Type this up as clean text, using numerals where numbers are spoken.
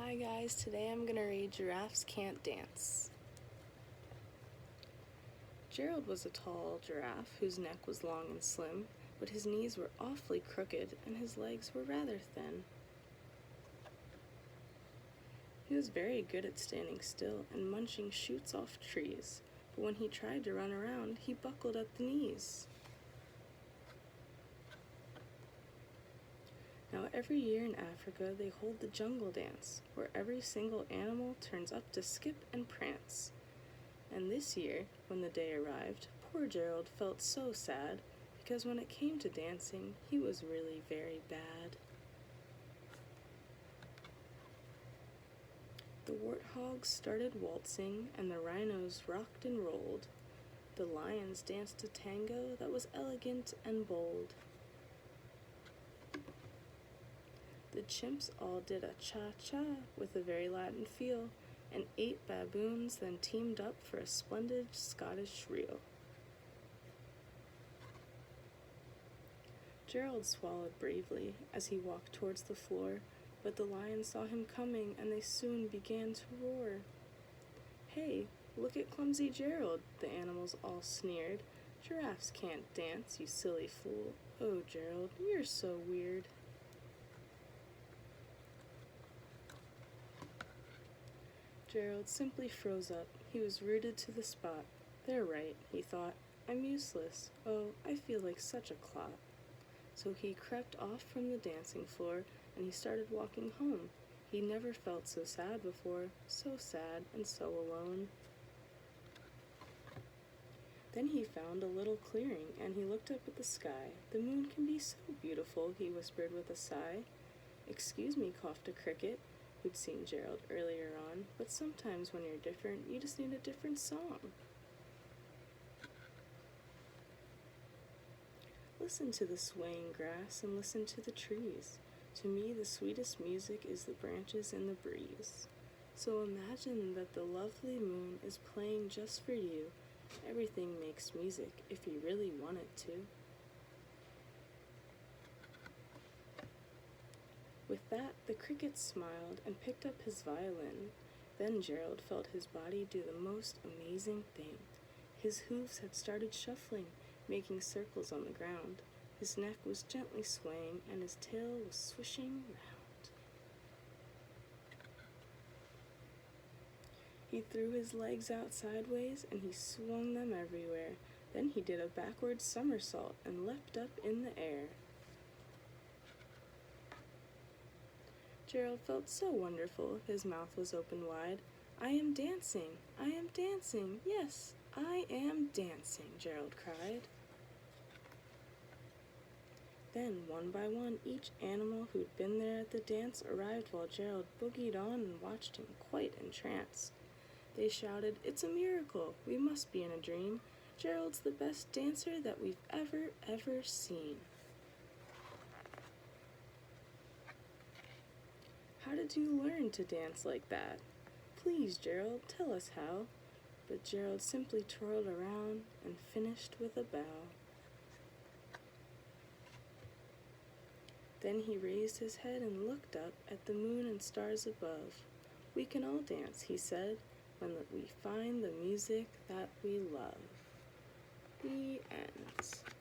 Hi guys, today I'm gonna read Giraffes Can't Dance. Gerald was a tall giraffe whose neck was long and slim, but his knees were awfully crooked and his legs were rather thin. He was very good at standing still and munching shoots off trees, but when he tried to run around, he buckled at the knees. Now every year in Africa they hold the jungle dance, where every single animal turns up to skip and prance. And this year, when the day arrived, poor Gerald felt so sad, because when it came to dancing, he was really very bad. The warthogs started waltzing, and the rhinos rocked and rolled. The lions danced a tango that was elegant and bold. The chimps all did a cha-cha with a very Latin feel, and 8 baboons then teamed up for a splendid Scottish reel. Gerald swallowed bravely as he walked towards the floor, but the lions saw him coming and they soon began to roar. "Hey, look at clumsy Gerald," the animals all sneered. "Giraffes can't dance, you silly fool. Oh, Gerald, you're so weird." Gerald simply froze up. He was rooted to the spot. "They're right," he thought. "I'm useless. Oh, I feel like such a clot." So he crept off from the dancing floor and he started walking home. He never felt so sad before, so sad and so alone. Then he found a little clearing and he looked up at the sky. "The moon can be so beautiful," he whispered with a sigh. "Excuse me," coughed a cricket, who'd seen Gerald earlier on, "but sometimes when you're different, you just need a different song." Listen to the swaying grass and listen to the trees. To me, the sweetest music is the branches in the breeze. So imagine that the lovely moon is playing just for you. Everything makes music if you really want it to. With that, the cricket smiled and picked up his violin. Then Gerald felt his body do the most amazing thing. His hooves had started shuffling, making circles on the ground. His neck was gently swaying and his tail was swishing round. He threw his legs out sideways and he swung them everywhere. Then he did a backward somersault and leapt up in the air. Gerald felt so wonderful, his mouth was open wide. I am dancing, yes, I am dancing," Gerald cried. Then, one by one, each animal who'd been there at the dance arrived while Gerald boogied on and watched him quite entranced. They shouted, "It's a miracle! We must be in a dream. Gerald's the best dancer that we've ever seen." "How did you learn to dance like that? Please, Gerald, tell us how." But Gerald simply twirled around and finished with a bow. Then he raised his head and looked up at the moon and stars above. "We can all dance," he said, "when we find the music that we love." The end.